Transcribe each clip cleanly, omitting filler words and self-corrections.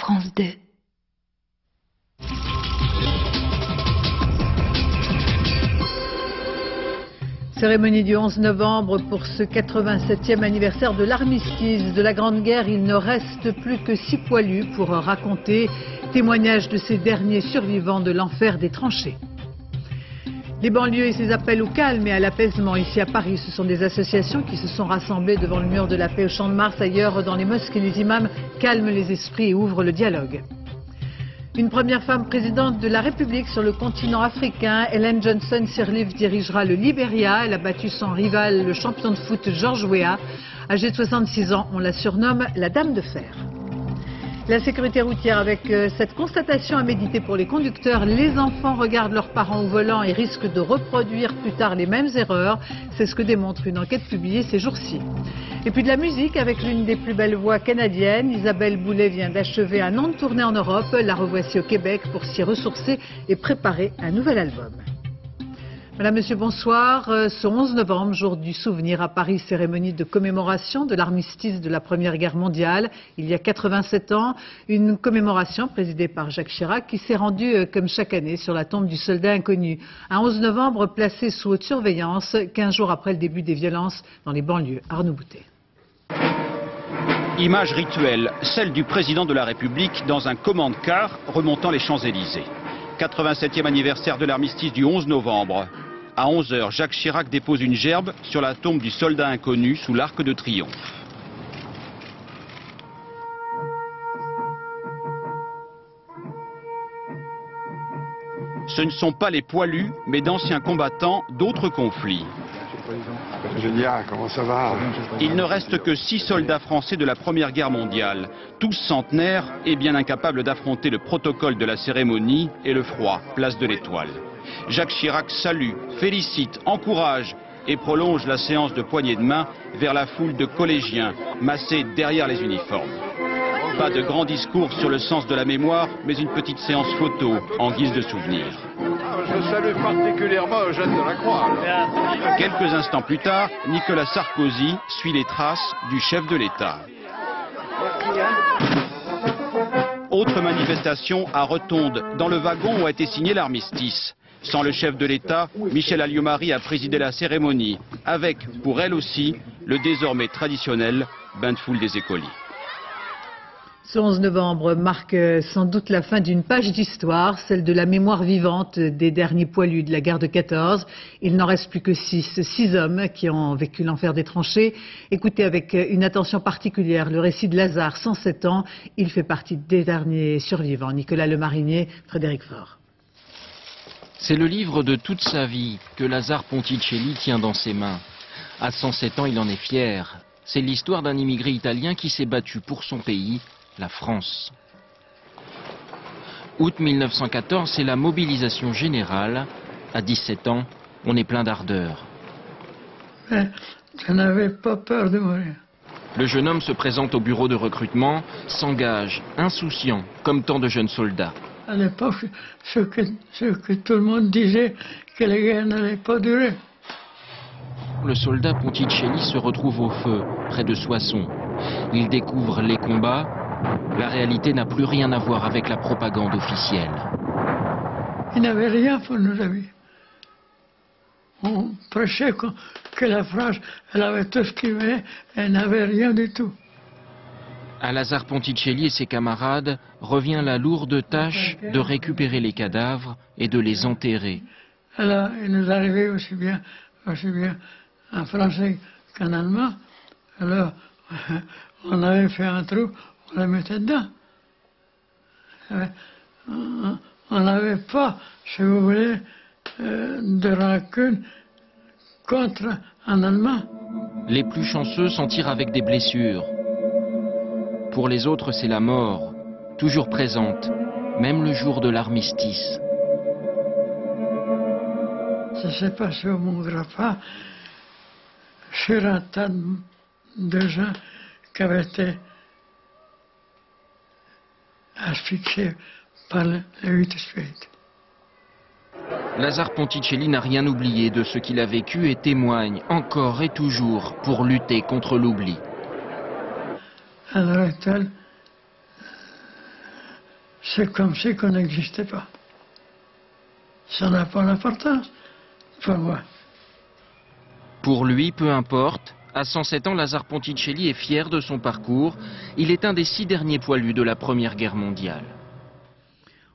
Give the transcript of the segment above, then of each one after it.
France 2. Cérémonie du 11 novembre pour ce 87e anniversaire de l'armistice de la Grande Guerre. Il ne reste plus que 6 poilus pour raconter témoignage de ces derniers survivants de l'enfer des tranchées. Les banlieues et ses appels au calme et à l'apaisement ici à Paris, ce sont des associations qui se sont rassemblées devant le mur de la paix au Champ de Mars. Ailleurs, dans les mosquées, les imams calment les esprits et ouvrent le dialogue. Une première femme présidente de la République sur le continent africain, Ellen Johnson Sirleaf dirigera le Libéria. Elle a battu son rival, le champion de foot George Weah. Âgée de 66 ans, on la surnomme la Dame de Fer. La sécurité routière avec cette constatation à méditer pour les conducteurs. Les enfants regardent leurs parents au volant et risquent de reproduire plus tard les mêmes erreurs. C'est ce que démontre une enquête publiée ces jours-ci. Et puis de la musique avec l'une des plus belles voix canadiennes. Isabelle Boulay vient d'achever un an de tournée en Europe. La revoici au Québec pour s'y ressourcer et préparer un nouvel album. Madame, Monsieur, bonsoir. Ce 11 novembre, jour du souvenir à Paris, cérémonie de commémoration de l'armistice de la Première Guerre mondiale, il y a 87 ans. Une commémoration présidée par Jacques Chirac qui s'est rendue, comme chaque année, sur la tombe du soldat inconnu. Un 11 novembre placé sous haute surveillance, 15 jours après le début des violences dans les banlieues. Arnaud Boutet. Image rituelle, celle du président de la République dans un commande-car remontant les Champs-Élysées. 87e anniversaire de l'armistice du 11 novembre. À 11 h, Jacques Chirac dépose une gerbe sur la tombe du soldat inconnu sous l'Arc de Triomphe. Ce ne sont pas les poilus, mais d'anciens combattants d'autres conflits. Je dis, comment ça va? Il ne reste que 6 soldats français de la Première Guerre mondiale, tous centenaires et bien incapables d'affronter le protocole de la cérémonie et le froid, place de l'Étoile. Jacques Chirac salue, félicite, encourage et prolonge la séance de poignée de main vers la foule de collégiens massés derrière les uniformes. Pas de grand discours sur le sens de la mémoire, mais une petite séance photo en guise de souvenir. Je salue particulièrement Eugène Delacroix. Quelques instants plus tard, Nicolas Sarkozy suit les traces du chef de l'État. Autre manifestation à Rotonde, dans le wagon où a été signé l'armistice. Sans le chef de l'État, Michèle Alliot-Marie a présidé la cérémonie, avec, pour elle aussi, le désormais traditionnel bain de foule des écoliers. Ce 11 novembre marque sans doute la fin d'une page d'histoire, celle de la mémoire vivante des derniers poilus de la guerre de 14. Il n'en reste plus que 6 hommes qui ont vécu l'enfer des tranchées. Écoutez avec une attention particulière le récit de Lazare, 107 ans. Il fait partie des derniers survivants. Nicolas Lemarinier, Frédéric Faure. C'est le livre de toute sa vie que Lazare Ponticelli tient dans ses mains. À 107 ans, il en est fier. C'est l'histoire d'un immigré italien qui s'est battu pour son pays, la France. Août 1914, c'est la mobilisation générale. À 17 ans, on est plein d'ardeur. Je n'avais pas peur de mourir. Le jeune homme se présente au bureau de recrutement, s'engage, insouciant, comme tant de jeunes soldats. À l'époque, ce que tout le monde disait, que la guerre n'allait pas durer. Le soldat Ponticelli se retrouve au feu, près de Soissons. Il découvre les combats. La réalité n'a plus rien à voir avec la propagande officielle. Il n'avait rien pour nous amis. On prêchait que la France, elle avait tout ce qu'il voulait, elle n'avait rien du tout. À Lazare Ponticelli et ses camarades revient la lourde tâche de récupérer les cadavres et de les enterrer. Alors, il nous arrivait aussi bien en français qu'en allemand. Alors, on avait fait un trou, on les mettait dedans. On n'avait pas, si vous voulez, de rancune contre un Allemand. Les plus chanceux s'en tirent avec des blessures. Pour les autres, c'est la mort, toujours présente, même le jour de l'armistice. Ça s'est passé au Mont-Grappa, sur un tas de gens qui avaient été asphyxiés par le 8-8. Lazare Ponticelli n'a rien oublié de ce qu'il a vécu et témoigne encore et toujours pour lutter contre l'oubli. À l'heure actuelle, c'est comme si qu'on n'existait pas. Ça n'a pas d'importance pour moi. Pour lui, peu importe. À 107 ans, Lazare Ponticelli est fier de son parcours. Il est un des 6 derniers poilus de la Première Guerre mondiale.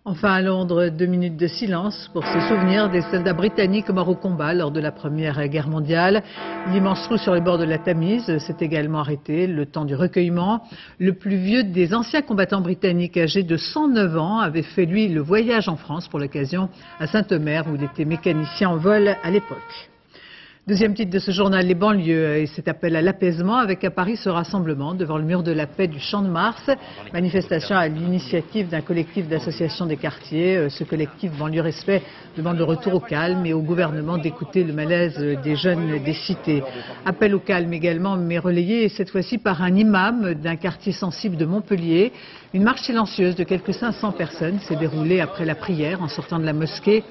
Enfin, à Londres, 2 minutes de silence pour se souvenir des soldats britanniques morts au combat lors de la Première Guerre mondiale. L'immense trou sur les bords de la Tamise s'est également arrêté le temps du recueillement. Le plus vieux des anciens combattants britanniques, âgé de 109 ans, avait fait, lui, le voyage en France pour l'occasion à Saint-Omer, où il était mécanicien en vol à l'époque. Deuxième titre de ce journal, les banlieues et cet appel à l'apaisement avec à Paris ce rassemblement devant le mur de la paix du Champ de Mars. Manifestation à l'initiative d'un collectif d'associations des quartiers. Ce collectif Banlieue Respect demande le retour au calme et au gouvernement d'écouter le malaise des jeunes des cités. Appel au calme également, mais relayé cette fois-ci par un imam d'un quartier sensible de Montpellier. Une marche silencieuse de quelques 500 personnes s'est déroulée après la prière en sortant de la mosquée.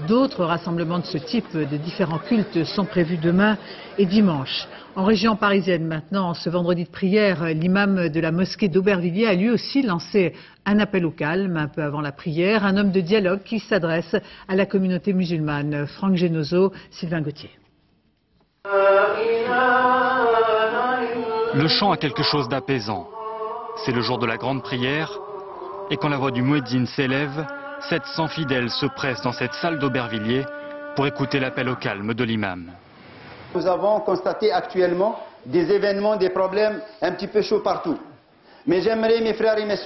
D'autres rassemblements de ce type de différents cultes sont prévus demain et dimanche. En région parisienne maintenant, ce vendredi de prière, l'imam de la mosquée d'Aubervilliers a lui aussi lancé un appel au calme un peu avant la prière, un homme de dialogue qui s'adresse à la communauté musulmane. Franck Genozo, Sylvain Gauthier. Le chant a quelque chose d'apaisant. C'est le jour de la grande prière et quand la voix du muezzin s'élève, 700 fidèles se pressent dans cette salle d'Aubervilliers pour écouter l'appel au calme de l'imam. Nous avons constaté actuellement des événements, des problèmes un petit peu chauds partout. Mais j'aimerais mes frères et mes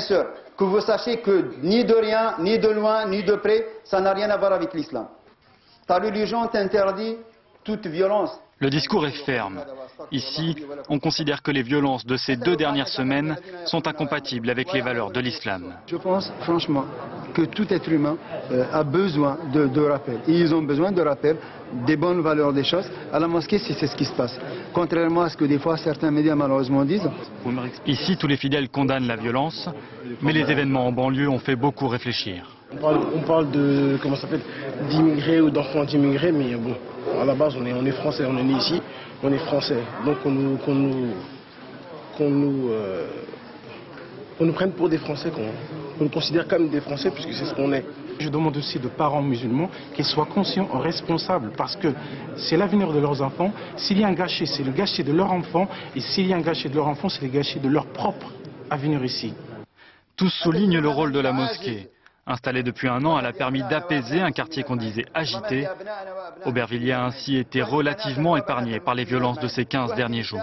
sœurs, que vous sachiez que ni de rien, ni de loin, ni de près, ça n'a rien à voir avec l'islam. Ta religion t'interdit toute violence. Le discours est ferme. Ici, on considère que les violences de ces 2 dernières semaines sont incompatibles avec les valeurs de l'islam. Je pense franchement que tout être humain a besoin de rappel. Et ils ont besoin de rappel des bonnes valeurs des choses. À la mosquée, c'est ce qui se passe. Contrairement à ce que des fois certains médias malheureusement disent. Ici, tous les fidèles condamnent la violence, mais les événements en banlieue ont fait beaucoup réfléchir. On parle de, comment ça s'appelle, d'immigrés ou d'enfants d'immigrés, mais bon, à la base, on est français, on est né ici, on est français. Donc qu'on nous prenne pour des Français, qu'on nous considère comme des Français, puisque c'est ce qu'on est. Je demande aussi de parents musulmans qu'ils soient conscients et responsables, parce que c'est l'avenir de leurs enfants. S'il y a un gâchis, c'est le gâchis de leur enfant, et s'il y a un gâchis de leur enfant, c'est le gâchis de leur propre avenir ici. Tous soulignent le rôle de la mosquée. Installée depuis 1 an, elle a permis d'apaiser un quartier qu'on disait agité. Aubervilliers a ainsi été relativement épargné par les violences de ces 15 derniers jours.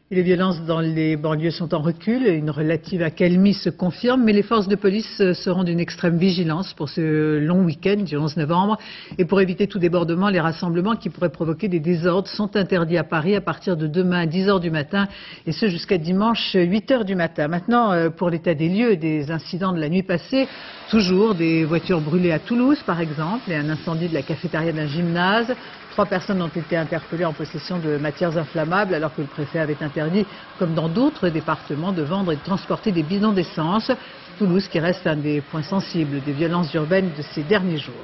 Et les violences dans les banlieues sont en recul. Une relative accalmie se confirme, mais les forces de police seront d'une extrême vigilance pour ce long week-end du 11 novembre. Et pour éviter tout débordement, les rassemblements qui pourraient provoquer des désordres sont interdits à Paris à partir de demain à 10 h du matin, et ce jusqu'à dimanche 8 h du matin. Maintenant, pour l'état des lieux des incidents de la nuit passée, toujours des voitures brûlées à Toulouse par exemple, et un incendie de la cafétéria d'un gymnase. 3 personnes ont été interpellées en possession de matières inflammables alors que le préfet avait interdit, comme dans d'autres départements, de vendre et de transporter des bidons d'essence. Toulouse qui reste un des points sensibles des violences urbaines de ces derniers jours.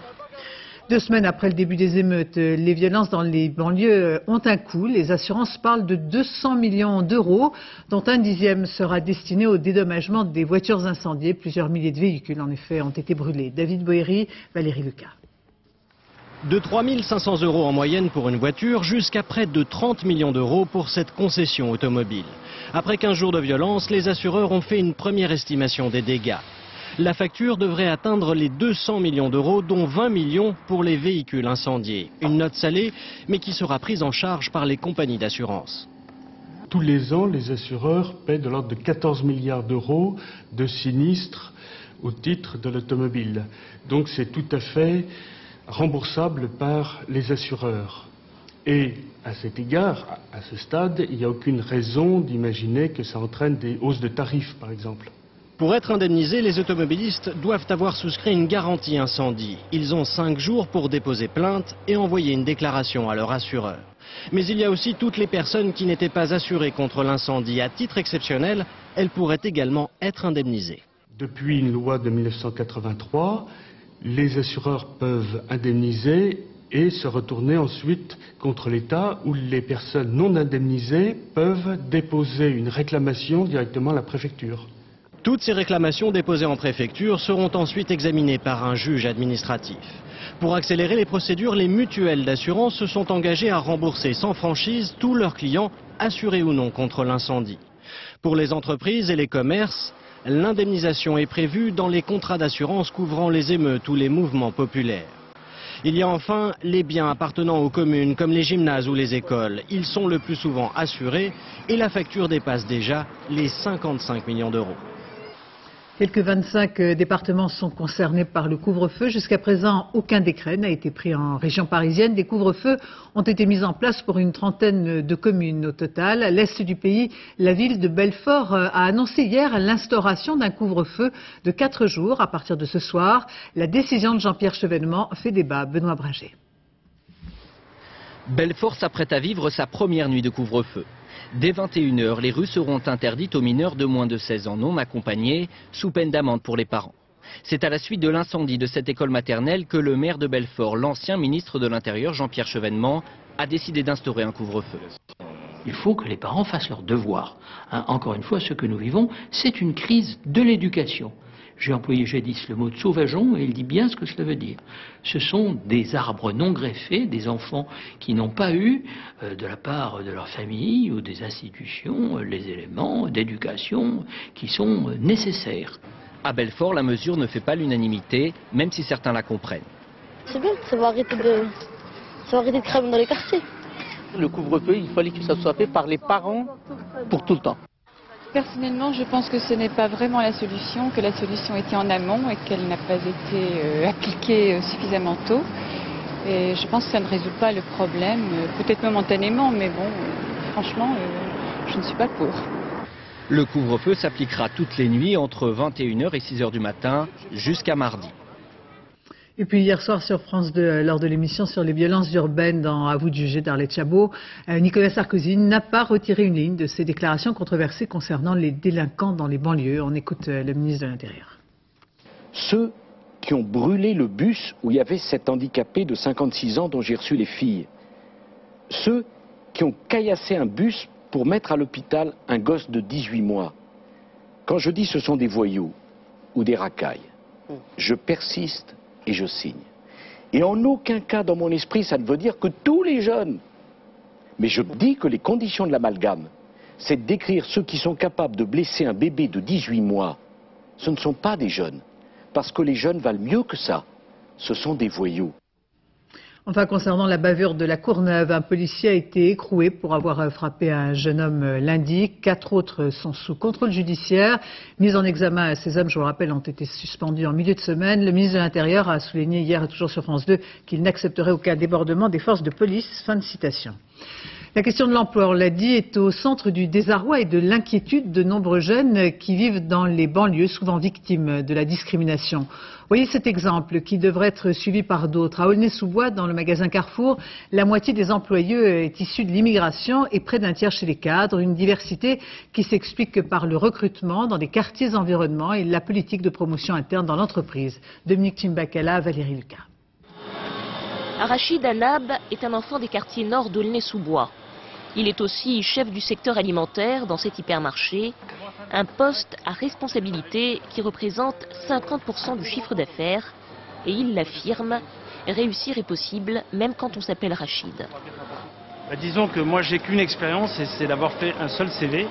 2 semaines après le début des émeutes, les violences dans les banlieues ont un coût. Les assurances parlent de 200 millions d'euros, dont un dixième sera destiné au dédommagement des voitures incendiées. Plusieurs milliers de véhicules, en effet, ont été brûlés. David Boéry, Valérie Lucas. De 3 500 € en moyenne pour une voiture jusqu'à près de 30 millions d'euros pour cette concession automobile. Après 15 jours de violence, les assureurs ont fait une première estimation des dégâts. La facture devrait atteindre les 200 millions d'euros, dont 20 millions pour les véhicules incendiés. Une note salée, mais qui sera prise en charge par les compagnies d'assurance. Tous les ans, les assureurs paient de l'ordre de 14 milliards d'euros de sinistres au titre de l'automobile. Donc c'est tout à fait remboursable par les assureurs. Et à cet égard, à ce stade, il n'y a aucune raison d'imaginer que ça entraîne des hausses de tarifs, par exemple. Pour être indemnisés, les automobilistes doivent avoir souscrit une garantie incendie. Ils ont 5 jours pour déposer plainte et envoyer une déclaration à leur assureur. Mais il y a aussi toutes les personnes qui n'étaient pas assurées contre l'incendie. À titre exceptionnel, elles pourraient également être indemnisées. Depuis une loi de 1983, les assureurs peuvent indemniser et se retourner ensuite contre l'État, où les personnes non indemnisées peuvent déposer une réclamation directement à la préfecture. Toutes ces réclamations déposées en préfecture seront ensuite examinées par un juge administratif. Pour accélérer les procédures, les mutuelles d'assurance se sont engagées à rembourser sans franchise tous leurs clients, assurés ou non contre l'incendie. Pour les entreprises et les commerces, l'indemnisation est prévue dans les contrats d'assurance couvrant les émeutes ou les mouvements populaires. Il y a enfin les biens appartenant aux communes comme les gymnases ou les écoles. Ils sont le plus souvent assurés et la facture dépasse déjà les 55 millions d'euros. Quelques 25 départements sont concernés par le couvre-feu. Jusqu'à présent, aucun décret n'a été pris en région parisienne. Des couvre-feux ont été mis en place pour une trentaine de communes au total. À l'est du pays, la ville de Belfort a annoncé hier l'instauration d'un couvre-feu de 4 jours à partir de ce soir. La décision de Jean-Pierre Chevènement fait débat. Benoît Bringer. Belfort s'apprête à vivre sa première nuit de couvre-feu. Dès 21h, les rues seront interdites aux mineurs de moins de 16 ans non accompagnés, sous peine d'amende pour les parents. C'est à la suite de l'incendie de cette école maternelle que le maire de Belfort, l'ancien ministre de l'Intérieur Jean-Pierre Chevènement, a décidé d'instaurer un couvre-feu. Il faut que les parents fassent leur devoir. Encore une fois, ce que nous vivons, c'est une crise de l'éducation. J'ai employé jadis le mot de sauvageon et il dit bien ce que cela veut dire. Ce sont des arbres non greffés, des enfants qui n'ont pas eu, de la part de leur famille ou des institutions, les éléments d'éducation qui sont nécessaires. À Belfort, la mesure ne fait pas l'unanimité, même si certains la comprennent. C'est bien, ça va arrêter de cramer dans les quartiers. Le couvre-feu, il fallait que ça soit fait par les parents pour tout le temps. Personnellement, je pense que ce n'est pas vraiment la solution, que la solution était en amont et qu'elle n'a pas été appliquée suffisamment tôt. Et je pense que ça ne résout pas le problème, peut-être momentanément, mais bon, franchement, je ne suis pas pour. Le couvre-feu s'appliquera toutes les nuits entre 21h et 6h du matin jusqu'à mardi. Et puis hier soir sur France 2, lors de l'émission sur les violences urbaines dans À vous de juger d'Arlette Chabot, Nicolas Sarkozy n'a pas retiré une ligne de ses déclarations controversées concernant les délinquants dans les banlieues. On écoute le ministre de l'Intérieur. Ceux qui ont brûlé le bus où il y avait cet handicapé de 56 ans dont j'ai reçu les filles. Ceux qui ont caillassé un bus pour mettre à l'hôpital un gosse de 18 mois. Quand je dis ce sont des voyous ou des racailles, je persiste et je signe. Et en aucun cas dans mon esprit ça ne veut dire que tous les jeunes. Mais je dis que les conditions de l'amalgame, c'est de décrire ceux qui sont capables de blesser un bébé de 18 mois. Ce ne sont pas des jeunes. Parce que les jeunes valent mieux que ça. Ce sont des voyous. Enfin, concernant la bavure de la Courneuve, un policier a été écroué pour avoir frappé un jeune homme lundi. 4 autres sont sous contrôle judiciaire. Mis en examen, ces hommes, je vous le rappelle, ont été suspendus en milieu de semaine. Le ministre de l'Intérieur a souligné hier, toujours sur France 2, qu'il n'accepterait aucun débordement des forces de police. Fin de citation. La question de l'emploi, on l'a dit, est au centre du désarroi et de l'inquiétude de nombreux jeunes qui vivent dans les banlieues, souvent victimes de la discrimination. Voyez cet exemple qui devrait être suivi par d'autres. À Aulnay-sous-Bois, dans le magasin Carrefour, la moitié des employés est issue de l'immigration et près d'un tiers chez les cadres. Une diversité qui s'explique par le recrutement dans des quartiers environnement et la politique de promotion interne dans l'entreprise. Dominique Chimbakala, Valérie Lucas. Rachid Anab est un enfant des quartiers nord d'Aulnay-sous-Bois. Il est aussi chef du secteur alimentaire dans cet hypermarché, un poste à responsabilité qui représente 50% du chiffre d'affaires. Et il l'affirme, réussir est possible même quand on s'appelle Rachid. Disons que moi j'ai qu'une expérience et c'est d'avoir fait un seul CV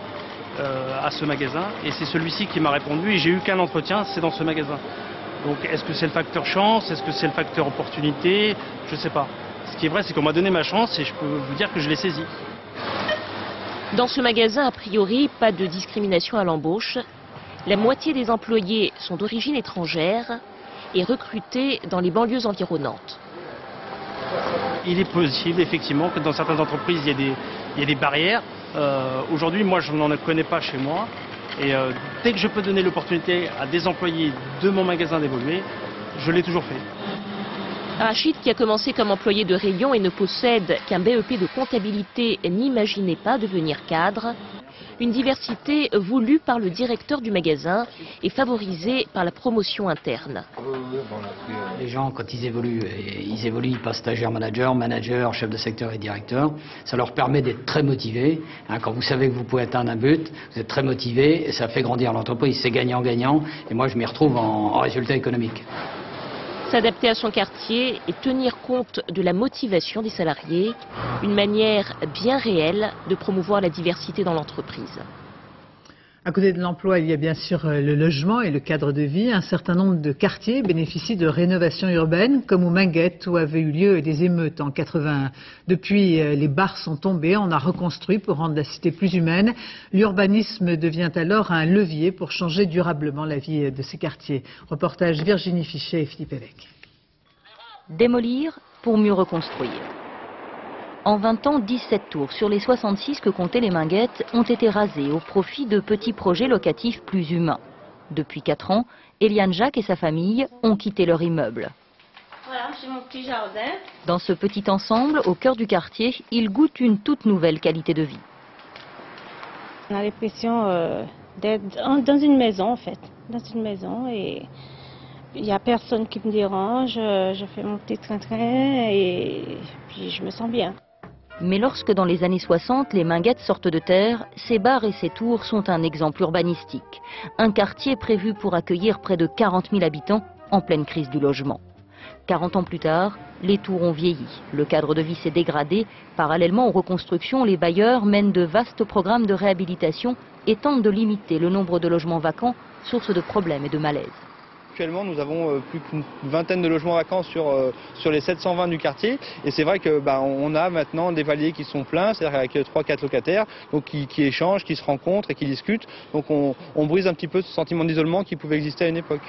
à ce magasin. Et c'est celui-ci qui m'a répondu et j'ai eu qu'un entretien, c'est dans ce magasin. Donc est-ce que c'est le facteur chance, est-ce que c'est le facteur opportunité? Je ne sais pas. Ce qui est vrai, c'est qu'on m'a donné ma chance et je peux vous dire que je l'ai saisie. Dans ce magasin, a priori, pas de discrimination à l'embauche. La moitié des employés sont d'origine étrangère et recrutés dans les banlieues environnantes. Il est possible, effectivement, que dans certaines entreprises, il y a des barrières. Aujourd'hui, moi, je n'en connais pas chez moi. Et dès que je peux donner l'opportunité à des employés de mon magasin d'évoluer, je l'ai toujours fait. Rachid, qui a commencé comme employé de rayon et ne possède qu'un BEP de comptabilité, n'imaginait pas devenir cadre. Une diversité voulue par le directeur du magasin et favorisée par la promotion interne. Les gens, quand ils évoluent, ils passent stagiaire, manager, chef de secteur et directeur. Ça leur permet d'être très motivés. Quand vous savez que vous pouvez atteindre un but, vous êtes très motivés et ça fait grandir l'entreprise. C'est gagnant-gagnant et moi je m'y retrouve en résultat économique. S'adapter à son quartier et tenir compte de la motivation des salariés, une manière bien réelle de promouvoir la diversité dans l'entreprise. À côté de l'emploi, il y a bien sûr le logement et le cadre de vie. Un certain nombre de quartiers bénéficient de rénovations urbaines, comme au Minguette, où avaient eu lieu des émeutes en 81. Depuis, les barres sont tombées, on a reconstruit pour rendre la cité plus humaine. L'urbanisme devient alors un levier pour changer durablement la vie de ces quartiers. Reportage Virginie Fichet et Philippe Évêque. Démolir pour mieux reconstruire. En 20 ans, 17 tours sur les 66 que comptaient les Minguettes ont été rasées au profit de petits projets locatifs plus humains. Depuis 4 ans, Eliane Jacques et sa famille ont quitté leur immeuble. Voilà, j'ai mon petit jardin. Dans ce petit ensemble, au cœur du quartier, ils goûtent une toute nouvelle qualité de vie. On a l'impression d'être dans une maison en fait, dans une maison et il n'y a personne qui me dérange, je fais mon petit train-train et puis je me sens bien. Mais lorsque dans les années 60, les Minguettes sortent de terre, ces bars et ces tours sont un exemple urbanistique. Un quartier prévu pour accueillir près de 40 000 habitants en pleine crise du logement. 40 ans plus tard, les tours ont vieilli, le cadre de vie s'est dégradé. Parallèlement aux reconstructions, les bailleurs mènent de vastes programmes de réhabilitation et tentent de limiter le nombre de logements vacants, source de problèmes et de malaise. Actuellement, nous avons plus qu'une vingtaine de logements vacants sur les 720 du quartier. Et c'est vrai que on a maintenant des paliers qui sont pleins, c'est-à-dire avec 3-4 locataires, donc qui échangent, qui se rencontrent et qui discutent. Donc on brise un petit peu ce sentiment d'isolement qui pouvait exister à une époque.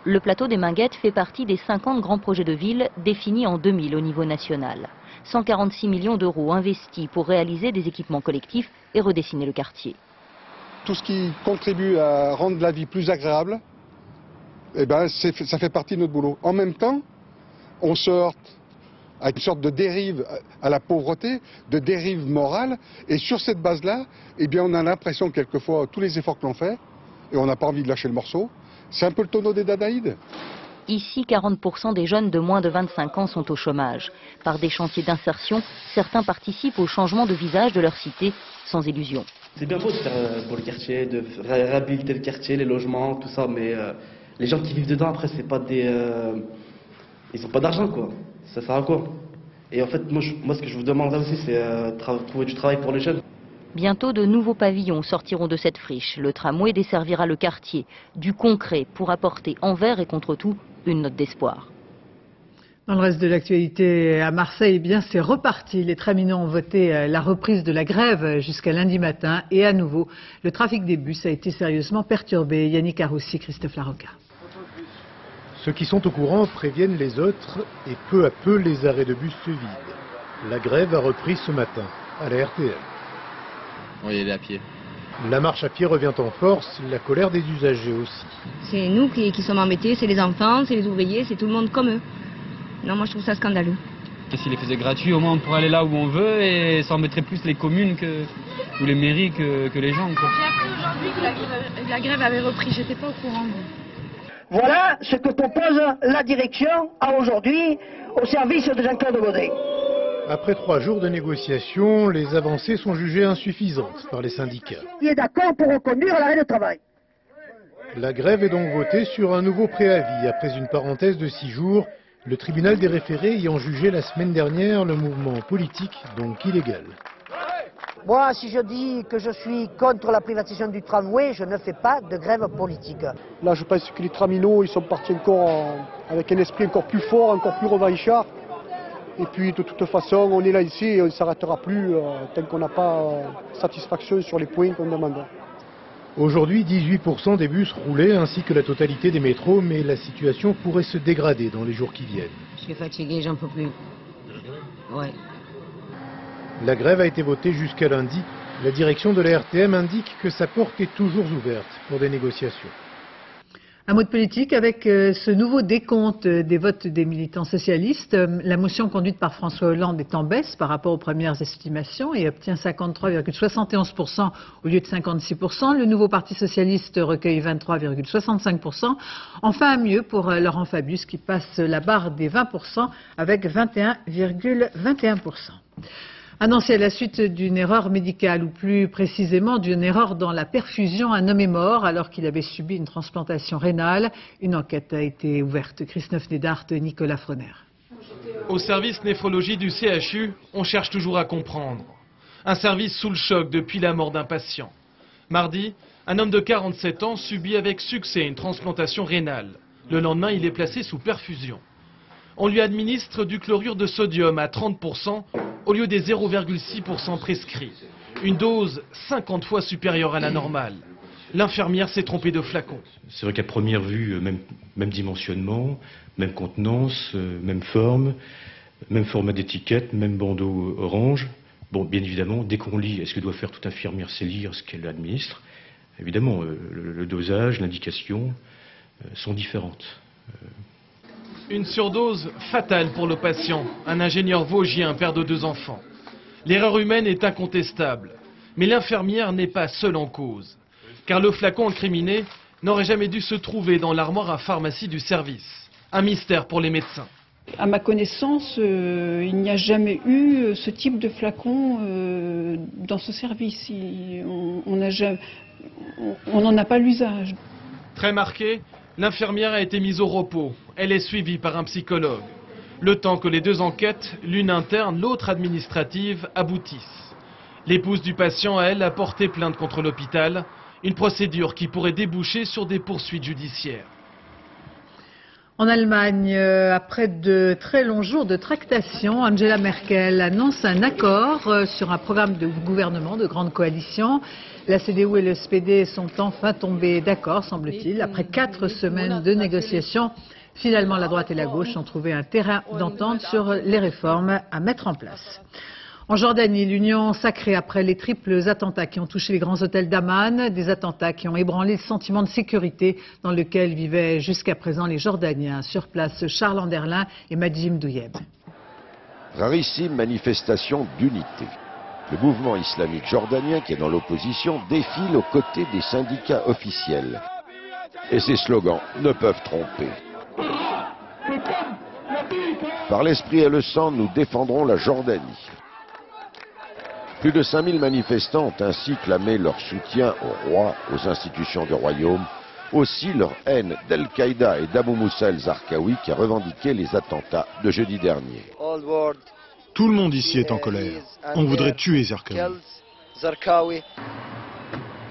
Le plateau des Minguettes fait partie des 50 grands projets de ville définis en 2000 au niveau national. 146 millions d'euros investis pour réaliser des équipements collectifs et redessiner le quartier. Tout ce qui contribue à rendre la vie plus agréable, ça fait partie de notre boulot. En même temps, on se heurte à une sorte de dérive à la pauvreté, de dérive morale, et sur cette base-là, on a l'impression quelquefois, tous les efforts que l'on fait, et on n'a pas envie de lâcher le morceau, c'est un peu le tonneau des Danaïdes. Ici, 40% des jeunes de moins de 25 ans sont au chômage. Par des chantiers d'insertion, certains participent au changement de visage de leur cité, sans illusion. C'est bien beau de faire pour le quartier, de réhabiliter le quartier, les logements, tout ça, mais les gens qui vivent dedans, après, c'est pas des... ils n'ont pas d'argent, quoi. Ça sert à quoi? Et en fait, moi, ce que je vous demande aussi, c'est trouver du travail pour les jeunes. Bientôt, de nouveaux pavillons sortiront de cette friche. Le tramway desservira le quartier. Du concret pour apporter envers et contre tout une note d'espoir. Dans le reste de l'actualité à Marseille, c'est reparti. Les Traminois ont voté la reprise de la grève jusqu'à lundi matin. Et à nouveau, le trafic des bus a été sérieusement perturbé. Yannick Arroussi, Christophe Larocca. Ceux qui sont au courant préviennent les autres et peu à peu les arrêts de bus se vident. La grève a repris ce matin à la RTM. On y allait à pied. La marche à pied revient en force, la colère des usagers aussi. C'est nous qui sommes embêtés, c'est les enfants, c'est les ouvriers, c'est tout le monde comme eux. Non, moi je trouve ça scandaleux. S'ils les faisaient gratuits, au moins on pourrait aller là où on veut et ça embêterait plus les communes ou les mairies que les gens. J'ai appris aujourd'hui que la grève avait repris, j'étais pas au courant. Voilà ce que propose la direction à aujourd'hui au service de Jean-Claude Godet. Après 3 jours de négociations, les avancées sont jugées insuffisantes par les syndicats. Il est d'accord pour reconduire l'arrêt de travail. La grève est donc votée sur un nouveau préavis après une parenthèse de 6 jours, le tribunal des référés ayant jugé la semaine dernière le mouvement politique donc illégal. Moi, si je dis que je suis contre la privatisation du tramway, je ne fais pas de grève politique. Là, je pense que les Traminois, ils sont partis encore avec un esprit encore plus fort, encore plus revanchard. Et puis, de toute façon, on est là ici et on ne s'arrêtera plus tant qu'on n'a pas satisfaction sur les points qu'on demande. Aujourd'hui, 18% des bus roulaient ainsi que la totalité des métros, mais la situation pourrait se dégrader dans les jours qui viennent. Je suis fatiguée, j'en peux plus. Ouais. La grève a été votée jusqu'à lundi. La direction de la RTM indique que sa porte est toujours ouverte pour des négociations. Un mot de politique avec ce nouveau décompte des votes des militants socialistes. La motion conduite par François Hollande est en baisse par rapport aux premières estimations et obtient 53,71% au lieu de 56%. Le nouveau Parti socialiste recueille 23,65%. Enfin, un mieux pour Laurent Fabius qui passe la barre des 20% avec 21,21%. À Nancy, à la suite d'une erreur médicale, ou plus précisément d'une erreur dans la perfusion, un homme est mort alors qu'il avait subi une transplantation rénale. Une enquête a été ouverte. Christophe Nédart, Nicolas Froner. Au service néphrologie du CHU, on cherche toujours à comprendre. Un service sous le choc depuis la mort d'un patient. Mardi, un homme de 47 ans subit avec succès une transplantation rénale. Le lendemain, il est placé sous perfusion. On lui administre du chlorure de sodium à 30% au lieu des 0,6% prescrits. Une dose 50 fois supérieure à la normale. L'infirmière s'est trompée de flacon. C'est vrai qu'à première vue, même dimensionnement, même contenance, même forme, même format d'étiquette, même bandeau orange. Bon, bien évidemment, dès qu'on lit, est-ce que doit faire toute infirmière, c'est lire ce qu'elle administre. Évidemment, le dosage, l'indication sont différentes. Une surdose fatale pour le patient, un ingénieur vosgien, père de 2 enfants. L'erreur humaine est incontestable, mais l'infirmière n'est pas seule en cause, car le flacon incriminé n'aurait jamais dû se trouver dans l'armoire à pharmacie du service. Un mystère pour les médecins. À ma connaissance, il n'y a jamais eu ce type de flacon dans ce service. On n'en a pas l'usage. Très marqué, l'infirmière a été mise au repos. Elle est suivie par un psychologue. Le temps que les 2 enquêtes, l'une interne, l'autre administrative, aboutissent. L'épouse du patient, elle, a porté plainte contre l'hôpital. Une procédure qui pourrait déboucher sur des poursuites judiciaires. En Allemagne, après de très longs jours de tractation, Angela Merkel annonce un accord sur un programme de gouvernement de grande coalition. La CDU et le SPD sont enfin tombés d'accord, semble-t-il. Après 4 semaines de négociations, finalement la droite et la gauche ont trouvé un terrain d'entente sur les réformes à mettre en place. En Jordanie, l'union sacrée après les triples attentats qui ont touché les grands hôtels d'Amman, des attentats qui ont ébranlé le sentiment de sécurité dans lequel vivaient jusqu'à présent les Jordaniens. Sur place, Charles Anderlin et Madjim Douyeb. Rarissime manifestation d'unité. Le mouvement islamique jordanien, qui est dans l'opposition, défile aux côtés des syndicats officiels. Et ses slogans ne peuvent tromper. Par l'esprit et le sang, nous défendrons la Jordanie. Plus de 5000 manifestants ont ainsi clamé leur soutien au roi, aux institutions du royaume, aussi leur haine d'Al-Qaïda et d'Abou Moussa el-Zarqawi qui a revendiqué les attentats de jeudi dernier. Tout le monde ici est en colère. On voudrait tuer Zarqawi.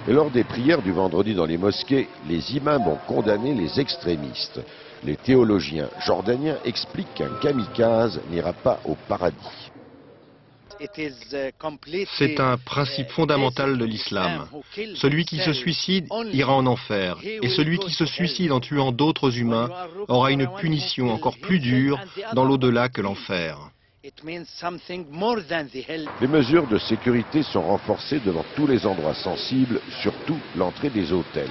Et lors des prières du vendredi dans les mosquées, les imams ont condamné les extrémistes. Les théologiens jordaniens expliquent qu'un kamikaze n'ira pas au paradis. C'est un principe fondamental de l'islam. Celui qui se suicide ira en enfer, et celui qui se suicide en tuant d'autres humains aura une punition encore plus dure dans l'au-delà que l'enfer. Les mesures de sécurité sont renforcées devant tous les endroits sensibles, surtout l'entrée des hôtels.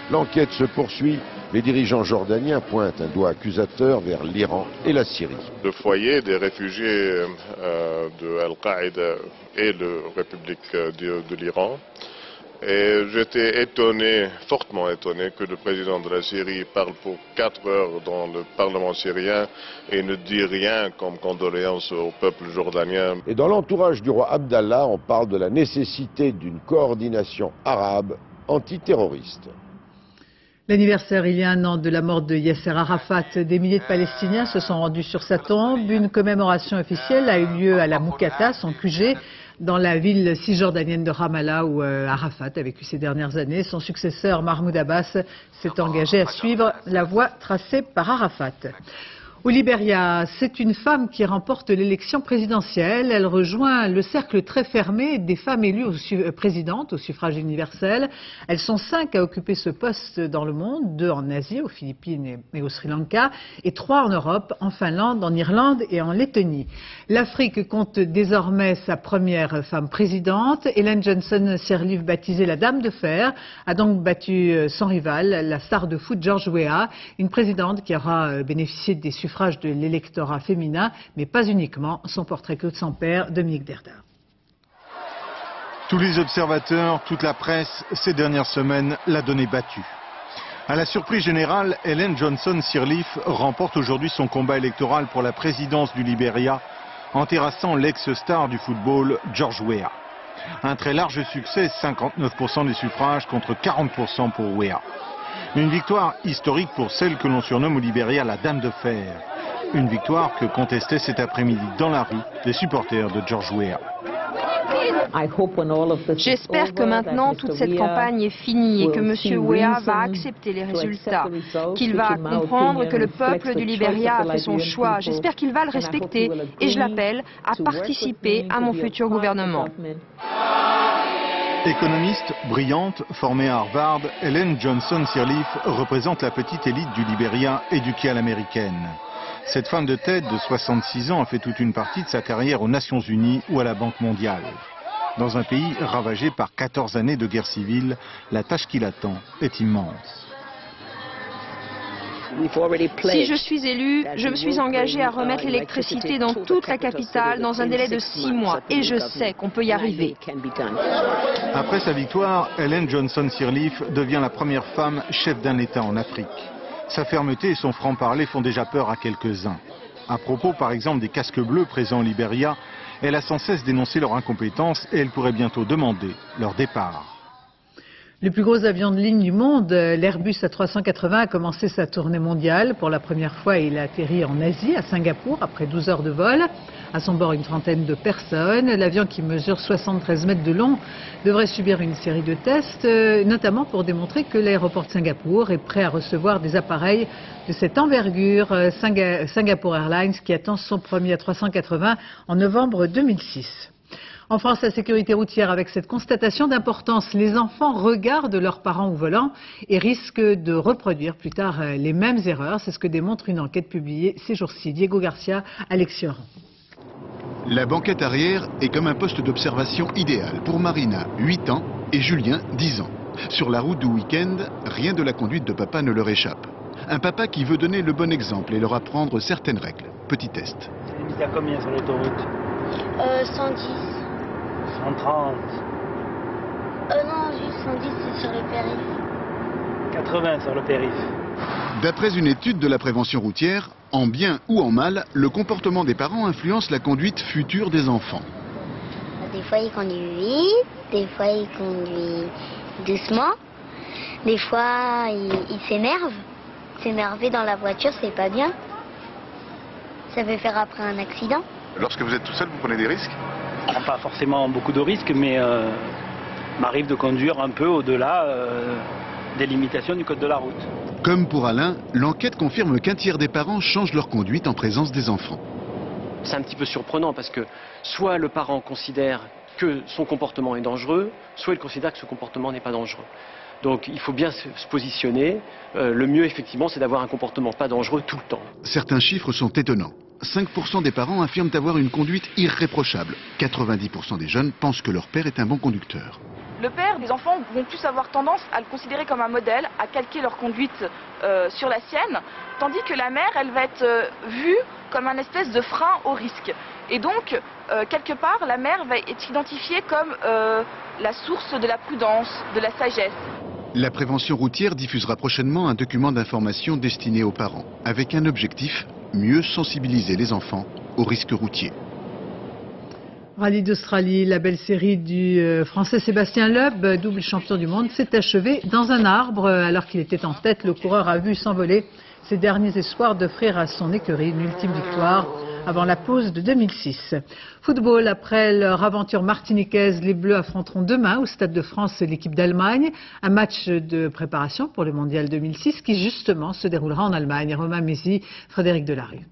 L'enquête se poursuit. Les dirigeants jordaniens pointent un doigt accusateur vers l'Iran et la Syrie. Le foyer des réfugiés de Al-Qaïda et la République de l'Iran. Et j'étais étonné, fortement étonné, que le président de la Syrie parle pour 4 heures dans le Parlement syrien et ne dit rien comme condoléances au peuple jordanien. Et dans l'entourage du roi Abdallah, on parle de la nécessité d'une coordination arabe antiterroriste. L'anniversaire il y a 1 an de la mort de Yasser Arafat, des milliers de Palestiniens se sont rendus sur sa tombe. Une commémoration officielle a eu lieu à la Moukata, son QG, dans la ville cisjordanienne de Ramallah où Arafat a vécu ces dernières années. Son successeur Mahmoud Abbas s'est engagé à suivre la voie tracée par Arafat. Au Libéria, c'est une femme qui remporte l'élection présidentielle. Elle rejoint le cercle très fermé des femmes élues présidentes au suffrage universel. Elles sont 5 à occuper ce poste dans le monde, 2 en Asie, aux Philippines et au Sri Lanka, et 3 en Europe, en Finlande, en Irlande et en Lettonie. L'Afrique compte désormais sa première femme présidente. Ellen Johnson Sirleaf, baptisée la Dame de Fer, a donc battu son rival, la star de foot George Weah, une présidente qui aura bénéficié des suffrages de l'électorat féminin, mais pas uniquement. Son portrait Claude Sampère, Dominique Derdin. Tous les observateurs, toute la presse, ces dernières semaines, l'a donné battue. À la surprise générale, Ellen Johnson Sirleaf remporte aujourd'hui son combat électoral pour la présidence du Libéria en terrassant l'ex-star du football George Weah. Un très large succès, 59% des suffrages contre 40% pour Weah. Une victoire historique pour celle que l'on surnomme au Libéria la Dame de Fer. Une victoire que contestaient cet après-midi dans la rue les supporters de George Weah. J'espère que maintenant toute cette campagne est finie et que M. Weah va accepter les résultats, qu'il va comprendre que le peuple du Libéria a fait son choix. J'espère qu'il va le respecter et je l'appelle à participer à mon futur gouvernement. Économiste brillante, formée à Harvard, Ellen Johnson Sirleaf représente la petite élite du Libéria éduquée à l'américaine. Cette femme de tête de 66 ans a fait toute une partie de sa carrière aux Nations Unies ou à la Banque mondiale. Dans un pays ravagé par 14 années de guerre civile, la tâche qui l'attend est immense. Si je suis élu, je me suis engagé à remettre l'électricité dans toute la capitale dans un délai de 6 mois et je sais qu'on peut y arriver. Après sa victoire, Ellen Johnson Sirleaf devient la première femme chef d'un État en Afrique. Sa fermeté et son franc-parler font déjà peur à quelques-uns. À propos par exemple des casques bleus présents au Libéria, elle a sans cesse dénoncé leur incompétence et elle pourrait bientôt demander leur départ. Le plus gros avion de ligne du monde, l'Airbus A380, a commencé sa tournée mondiale. Pour la première fois, il a atterri en Asie, à Singapour, après 12 heures de vol. À son bord, une trentaine de personnes. L'avion, qui mesure 73 mètres de long, devrait subir une série de tests, notamment pour démontrer que l'aéroport de Singapour est prêt à recevoir des appareils de cette envergure. Singapore Airlines, qui attend son premier A380 en novembre 2006. En France, la sécurité routière, avec cette constatation d'importance, les enfants regardent leurs parents au volant et risquent de reproduire plus tard les mêmes erreurs. C'est ce que démontre une enquête publiée ces jours-ci. Diego Garcia, Alexis Oran. La banquette arrière est comme un poste d'observation idéal pour Marina, 8 ans, et Julien, 10 ans. Sur la route du week-end, rien de la conduite de papa ne leur échappe. Un papa qui veut donner le bon exemple et leur apprendre certaines règles. Petit test. C'est à combien sur l'autoroute 110. 130. Non, juste 110, c'est sur le périph'. 80 sur le périph'. D'après une étude de la prévention routière, en bien ou en mal, le comportement des parents influence la conduite future des enfants. Des fois, il conduit vite, des fois, il conduit doucement, des fois, il s'énerve. S'énerver dans la voiture, c'est pas bien. Ça peut faire après un accident. Lorsque vous êtes tout seul, vous prenez des risques ? Pas forcément beaucoup de risques, mais m'arrive de conduire un peu au-delà des limitations du code de la route. Comme pour Alain, l'enquête confirme qu'un tiers des parents changent leur conduite en présence des enfants. C'est un petit peu surprenant parce que soit le parent considère que son comportement est dangereux, soit il considère que ce comportement n'est pas dangereux. Donc il faut bien se positionner. Le mieux effectivement c'est d'avoir un comportement pas dangereux tout le temps. Certains chiffres sont étonnants. 5% des parents affirment avoir une conduite irréprochable. 90% des jeunes pensent que leur père est un bon conducteur. Le père des enfants vont plus avoir tendance à le considérer comme un modèle, à calquer leur conduite sur la sienne, tandis que la mère, elle va être vue comme un espèce de frein au risque. Et donc, quelque part, la mère va être identifiée comme la source de la prudence, de la sagesse. La prévention routière diffusera prochainement un document d'information destiné aux parents, avec un objectif: mieux sensibiliser les enfants aux risques routiers. Rallye d'Australie, la belle série du Français Sébastien Loeb, double champion du monde, s'est achevée dans un arbre. Alors qu'il était en tête, le coureur a vu s'envoler ses derniers espoirs d'offrir à son écurie une ultime victoire avant la pause de 2006. Football, après leur aventure martiniquaise, les Bleus affronteront demain au Stade de France l'équipe d'Allemagne. Un match de préparation pour le Mondial 2006 qui justement se déroulera en Allemagne. Romain Mézy, Frédéric Delarue.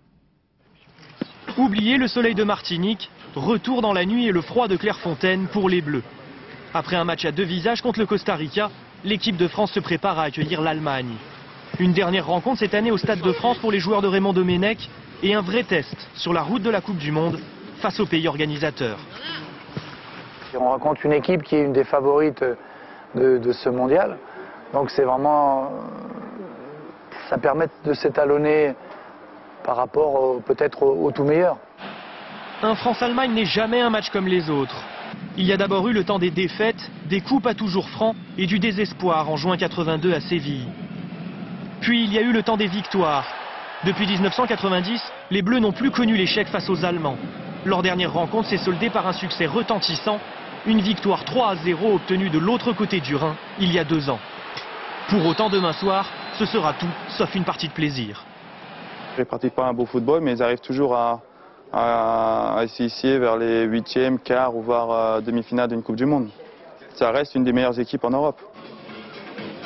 Oubliez le soleil de Martinique, retour dans la nuit et le froid de Clairefontaine pour les Bleus. Après un match à deux visages contre le Costa Rica, l'équipe de France se prépare à accueillir l'Allemagne. Une dernière rencontre cette année au Stade de France pour les joueurs de Raymond Domenech et un vrai test sur la route de la Coupe du Monde face au pays organisateur. On rencontre une équipe qui est une des favorites de ce mondial, donc c'est vraiment, ça permet de s'étalonner par rapport peut-être au tout meilleur. Un France-Allemagne n'est jamais un match comme les autres. Il y a d'abord eu le temps des défaites, des coups pas toujours francs et du désespoir en juin 82 à Séville. Puis il y a eu le temps des victoires. Depuis 1990, les Bleus n'ont plus connu l'échec face aux Allemands. Leur dernière rencontre s'est soldée par un succès retentissant, une victoire 3-0 obtenue de l'autre côté du Rhin il y a 2 ans. Pour autant, demain soir, ce sera tout sauf une partie de plaisir. Je ne pratique pas un beau football, mais ils arrivent toujours à s'initier vers les 8e, quart ou voire demi-finale d'une Coupe du Monde. Ça reste une des meilleures équipes en Europe.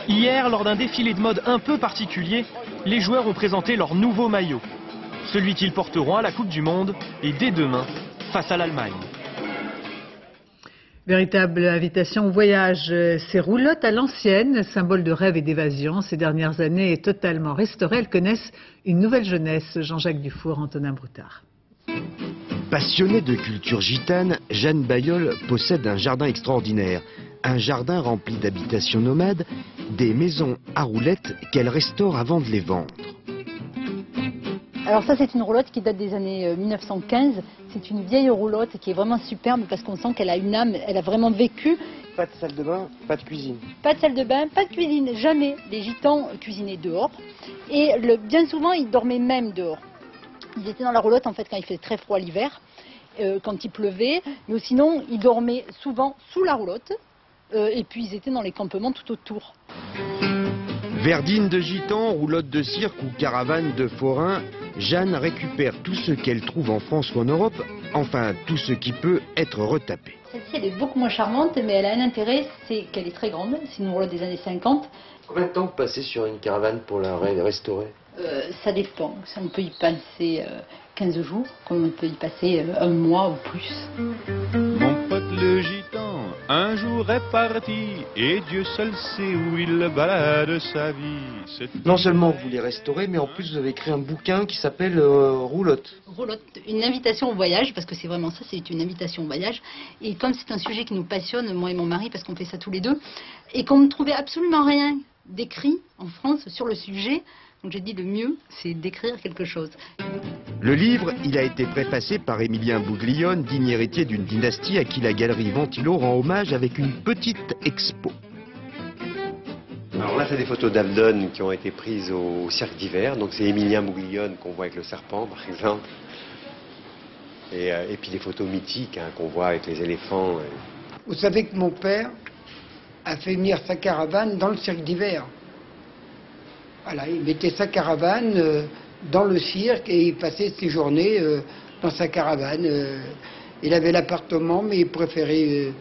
Hier, lors d'un défilé de mode un peu particulier, les joueurs ont présenté leur nouveau maillot. Celui qu'ils porteront à la Coupe du Monde et dès demain face à l'Allemagne. Véritable invitation au voyage, ces roulottes à l'ancienne, symbole de rêve et d'évasion, ces dernières années est totalement restaurée. Elles connaissent une nouvelle jeunesse. Jean-Jacques Dufour, Antonin Broutard. Passionnée de culture gitane, Jeanne Bayeul possède un jardin extraordinaire. Un jardin rempli d'habitations nomades, des maisons à roulettes qu'elle restaure avant de les vendre. Alors ça, c'est une roulotte qui date des années 1915. C'est une vieille roulotte qui est vraiment superbe parce qu'on sent qu'elle a une âme, elle a vraiment vécu. Pas de salle de bain, pas de cuisine. Pas de salle de bain, pas de cuisine, jamais. Les gitans cuisinaient dehors et bien souvent ils dormaient même dehors. Ils étaient dans la roulotte en fait quand il faisait très froid l'hiver, quand il pleuvait, mais sinon ils dormaient souvent sous la roulotte et puis ils étaient dans les campements tout autour. Verdine de gitan, roulotte de cirque ou caravane de forains, Jeanne récupère tout ce qu'elle trouve en France ou en Europe, enfin tout ce qui peut être retapé. Celle-ci elle est beaucoup moins charmante, mais elle a un intérêt, c'est qu'elle est très grande, c'est une roulotte des années 50. Combien de temps vous passez sur une caravane pour la restaurer? Ça dépend, on peut y passer 15 jours, comme on peut y passer un mois ou plus. Mon pote le gitan, un jour est parti, et Dieu seul sait où il balade sa vie. Non seulement vous les restaurez, mais en plus vous avez écrit un bouquin qui s'appelle Roulotte. Roulotte, une invitation au voyage, parce que c'est vraiment ça, c'est une invitation au voyage. Et comme c'est un sujet qui nous passionne, moi et mon mari, parce qu'on fait ça tous les deux, et qu'on ne trouvait absolument rien d'écrit en France sur le sujet, donc j'ai dit le mieux, c'est d'écrire quelque chose. Le livre, il a été préfacé par Émilien Bouglione, digne héritier d'une dynastie à qui la galerie Ventilo rend hommage avec une petite expo. Alors là, c'est des photos d'Abdon qui ont été prises au cirque d'hiver. Donc c'est Émilien Bouglione qu'on voit avec le serpent, par exemple. Et puis des photos mythiques qu'on voit avec les éléphants. Vous savez que mon père a fait venir sa caravane dans le cirque d'hiver. Voilà, il mettait sa caravane dans le cirque et il passait ses journées dans sa caravane. Il avait l'appartement, mais il préférait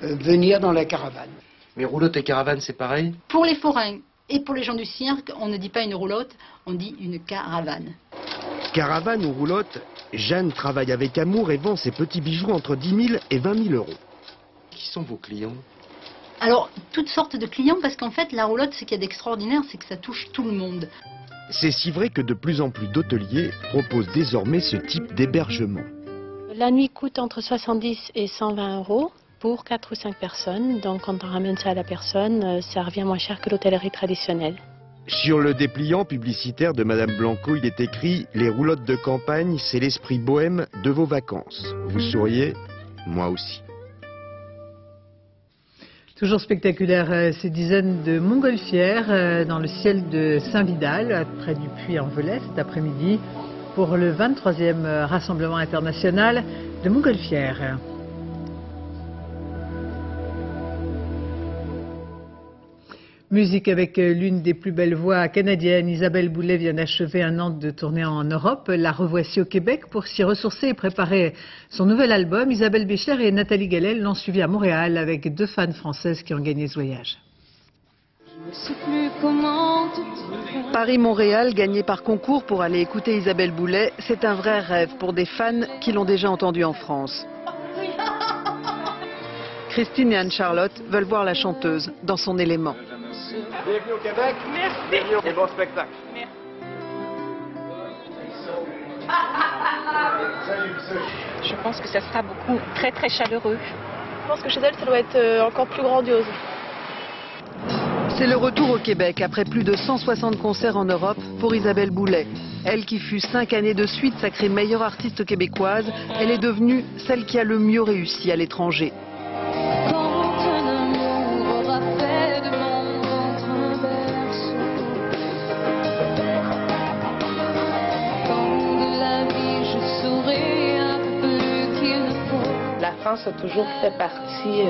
venir dans la caravane. Mais roulotte et caravane, c'est pareil? Pour les forains et pour les gens du cirque, on ne dit pas une roulotte, on dit une caravane. Caravane ou roulotte, Jeanne travaille avec amour et vend ses petits bijoux entre 10 000 et 20 000 euros. Qui sont vos clients? Alors, toutes sortes de clients, parce qu'en fait, la roulotte, ce qu'il y a d'extraordinaire, c'est que ça touche tout le monde. C'est si vrai que de plus en plus d'hôteliers proposent désormais ce type d'hébergement. La nuit coûte entre 70 et 120 euros pour 4 ou 5 personnes. Donc, quand on ramène ça à la personne, ça revient moins cher que l'hôtellerie traditionnelle. Sur le dépliant publicitaire de Madame Blanco, il est écrit « Les roulottes de campagne, c'est l'esprit bohème de vos vacances. Vous souriez, moi aussi ». Toujours spectaculaire, ces dizaines de montgolfières dans le ciel de Saint-Vidal, près du Puy-en-Velay, cet après-midi, pour le 23e rassemblement international de montgolfières. Musique avec l'une des plus belles voix canadiennes. Isabelle Boulay vient d'achever un an de tournée en Europe. La revoici au Québec pour s'y ressourcer et préparer son nouvel album. Isabelle Béchler et Nathalie Gallel l'ont suivi à Montréal avec 2 fans françaises qui ont gagné ce voyage. Paris-Montréal, gagné par concours pour aller écouter Isabelle Boulay, c'est un vrai rêve pour des fans qui l'ont déjà entendue en France. Christine et Anne-Charlotte veulent voir la chanteuse dans son élément. Bienvenue au Québec. Merci. Bienvenue et bon spectacle. Merci. Je pense que ça sera très très chaleureux. Je pense que chez elle, ça doit être encore plus grandiose. C'est le retour au Québec après plus de 160 concerts en Europe pour Isabelle Boulay. Elle qui fut 5 années de suite sacrée meilleure artiste québécoise, elle est devenue celle qui a le mieux réussi à l'étranger. La France a toujours fait partie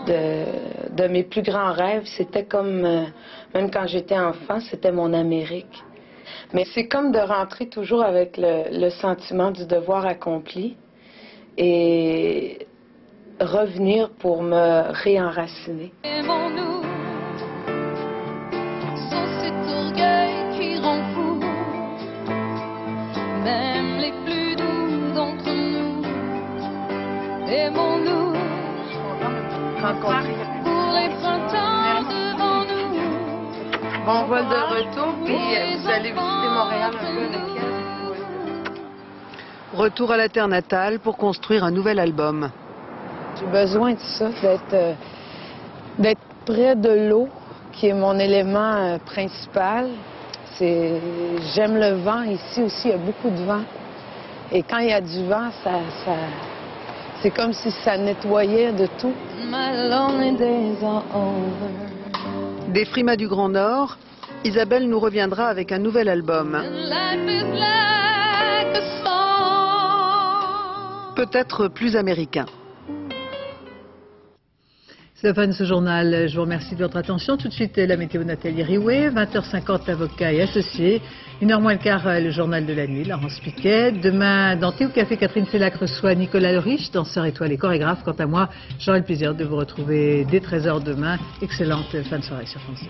de mes plus grands rêves. C'était comme, même quand j'étais enfant, c'était mon Amérique. Mais c'est comme de rentrer toujours avec le sentiment du devoir accompli et revenir pour me réenraciner. Même les plus doux d'entre nous, aimons-nous, pour les printemps devant nous. Bon vol de retour, puis vous allez visiter Montréal un peu avec elle. Retour à la terre natale pour construire un nouvel album. J'ai besoin de ça, d'être près de l'eau, qui est mon élément principal. J'aime le vent. Ici aussi, il y a beaucoup de vent. Et quand il y a du vent, c'est comme si ça nettoyait de tout. Des frimas du Grand Nord, Isabelle nous reviendra avec un nouvel album. Peut-être plus américain. C'est la fin de ce journal. Je vous remercie de votre attention. Tout de suite, la météo Nathalie Riouet. 20h50, avocat et associé. 1h moins le quart, le journal de la nuit, Laurence Piquet. Demain, dans Thé au Café, Catherine Sellac reçoit Nicolas Leriche, danseur étoile et chorégraphe. Quant à moi, j'aurai le plaisir de vous retrouver dès 13h demain. Excellente fin de soirée sur France 2.